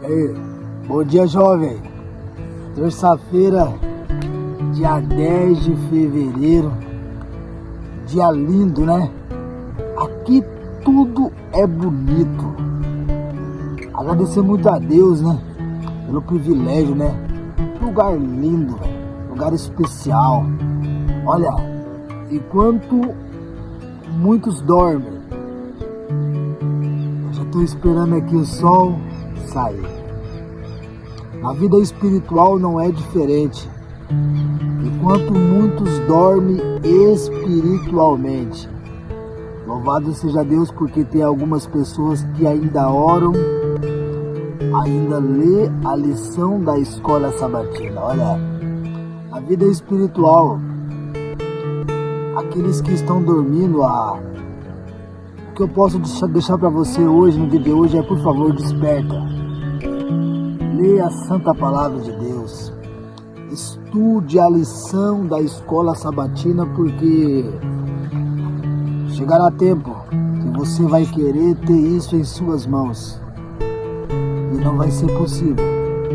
Ei, bom dia, jovem. Terça-feira, dia 10 de fevereiro. Dia lindo, né? Aqui tudo é bonito. Agradecer muito a Deus, né? Pelo privilégio, né? Lugar lindo, velho. Lugar especial. Olha, enquanto muitos dormem, eu já estou esperando aqui o sol sair. A vida espiritual não é diferente. Enquanto muitos dormem espiritualmente, louvado seja Deus, porque tem algumas pessoas que ainda oram, ainda lê a lição da escola sabatina. Olha, a vida espiritual, aqueles que estão dormindo, o que eu posso deixar para você hoje, no vídeo de hoje, é, por favor, desperta. Leia a santa palavra de Deus. Estude a lição da escola sabatina, porque chegará tempo que você vai querer ter isso em suas mãos e não vai ser possível.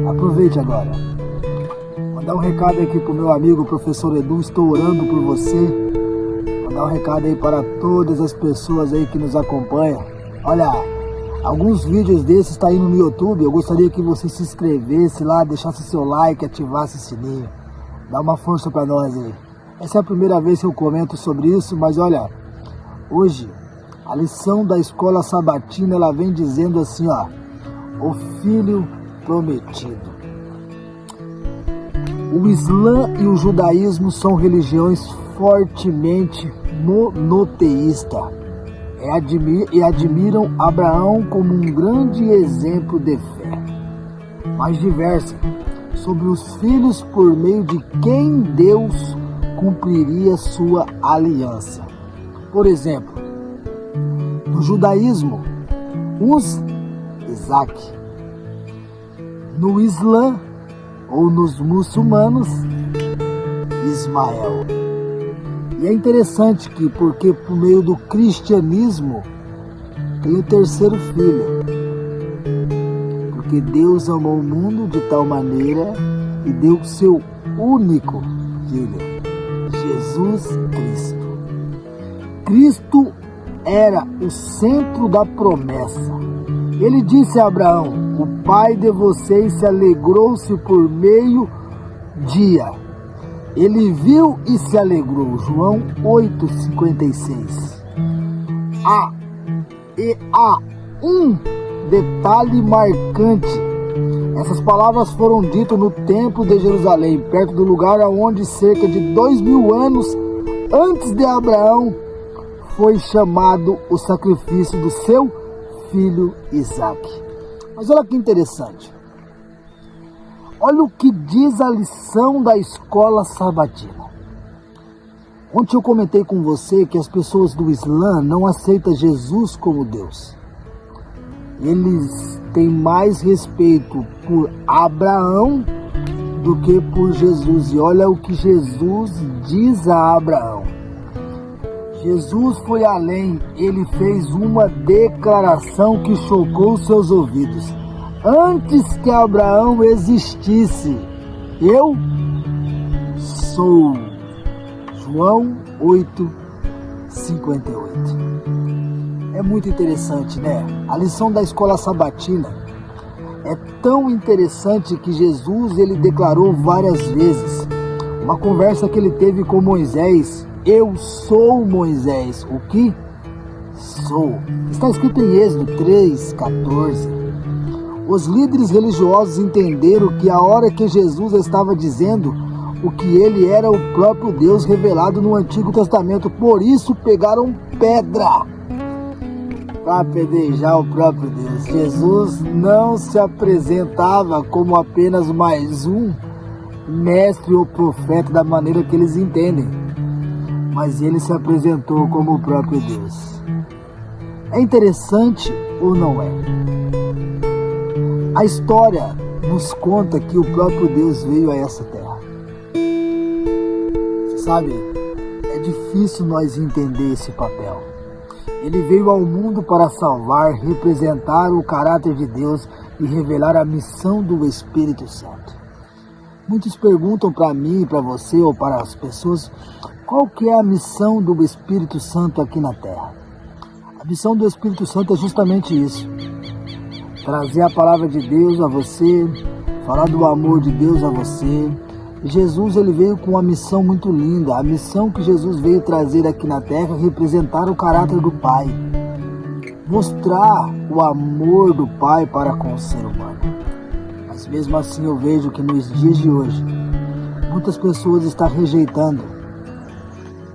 Aproveite agora. Mandar um recado aqui pro meu amigo professor Edu, estou orando por você. Mandar um recado aí para todas as pessoas aí que nos acompanham. Olha, alguns vídeos desses estão indo no YouTube. Eu gostaria que você se inscrevesse lá, deixasse seu like, ativasse o sininho. Dá uma força para nós aí. Essa é a primeira vez que eu comento sobre isso, mas olha, hoje a lição da escola sabatina, ela vem dizendo assim, ó: o filho prometido. O Islã e o judaísmo são religiões fortemente monoteístas e admiram Abraão como um grande exemplo de fé, mas diversam sobre os filhos por meio de quem Deus cumpriria sua aliança. Por exemplo, no judaísmo, uns Isaac, no Islã ou nos muçulmanos, Ismael. E é interessante que, porque por meio do cristianismo tem o terceiro filho, porque Deus amou o mundo de tal maneira e deu o seu único filho, Jesus Cristo. Cristo era o centro da promessa. Ele disse a Abraão: o pai de vocês se alegrou-se por meio-dia. Ele viu e se alegrou. João 8,56. Há um detalhe marcante. Essas palavras foram ditas no templo de Jerusalém, perto do lugar onde cerca de 2000 anos antes de Abraão foi chamado o sacrifício do seu filho Isaac. Mas olha que interessante. Olha o que diz a lição da escola sabatina. Ontem eu comentei com você que as pessoas do Islã não aceitam Jesus como Deus. Eles têm mais respeito por Abraão do que por Jesus. E olha o que Jesus diz a Abraão. Jesus foi além, ele fez uma declaração que chocou seus ouvidos. Antes que Abraão existisse, eu sou. João 8,58. É muito interessante, né? A lição da escola sabatina é tão interessante que Jesus, ele declarou várias vezes. Uma conversa que ele teve com Moisés: eu sou Moisés, o que sou. Está escrito em Êxodo 3,14. Os líderes religiosos entenderam que a hora que Jesus estava dizendo o que ele era o próprio Deus revelado no Antigo Testamento. Por isso pegaram pedra para apedrejar o próprio Deus. Jesus não se apresentava como apenas mais um mestre ou profeta da maneira que eles entendem, mas ele se apresentou como o próprio Deus. É interessante ou não é? A história nos conta que o próprio Deus veio a essa terra. Você sabe, é difícil nós entender esse papel. Ele veio ao mundo para salvar, representar o caráter de Deus e revelar a missão do Espírito Santo. Muitos perguntam para mim, para você ou para as pessoas, qual que é a missão do Espírito Santo aqui na Terra? A missão do Espírito Santo é justamente isso: trazer a palavra de Deus a você, falar do amor de Deus a você. Jesus, ele veio com uma missão muito linda. A missão que Jesus veio trazer aqui na Terra é representar o caráter do Pai, mostrar o amor do Pai para com o ser humano. Mas mesmo assim eu vejo que nos dias de hoje, muitas pessoas estão rejeitando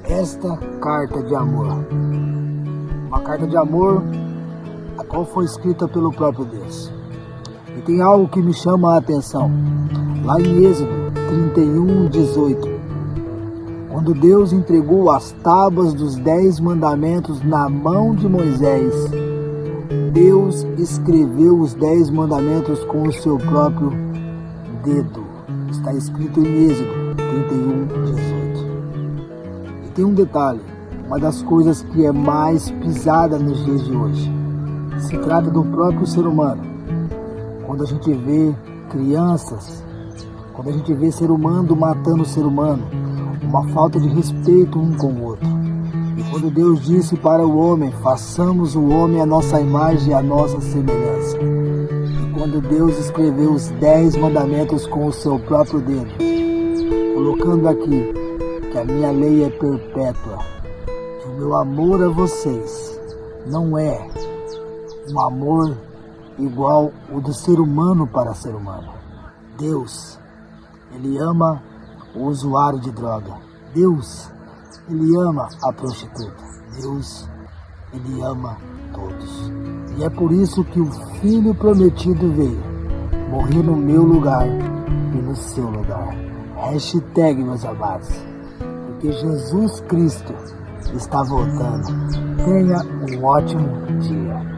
esta carta de amor. Uma carta de amor a qual foi escrita pelo próprio Deus. E tem algo que me chama a atenção. Lá em Êxodo 31:18, quando Deus entregou as tábuas dos 10 mandamentos na mão de Moisés, Deus escreveu os 10 mandamentos com o seu próprio dedo. Está escrito em Êxodo 31:18. E tem um detalhe, uma das coisas que é mais pisada nos dias de hoje. Se trata do próprio ser humano. Quando a gente vê crianças, quando a gente vê ser humano matando ser humano, uma falta de respeito um com o outro. E quando Deus disse para o homem, façamos o homem à nossa imagem e à nossa semelhança. E quando Deus escreveu os 10 mandamentos com o seu próprio dedo, colocando aqui que a minha lei é perpétua, que o meu amor a vocês não é um amor igual o do ser humano para ser humano. Deus, ele ama o usuário de droga. Deus, ele ama a prostituta. Deus, ele ama todos. E é por isso que o Filho prometido veio morrer no meu lugar e no seu lugar. Hashtag, meus amados, porque Jesus Cristo está voltando. Tenha um ótimo dia.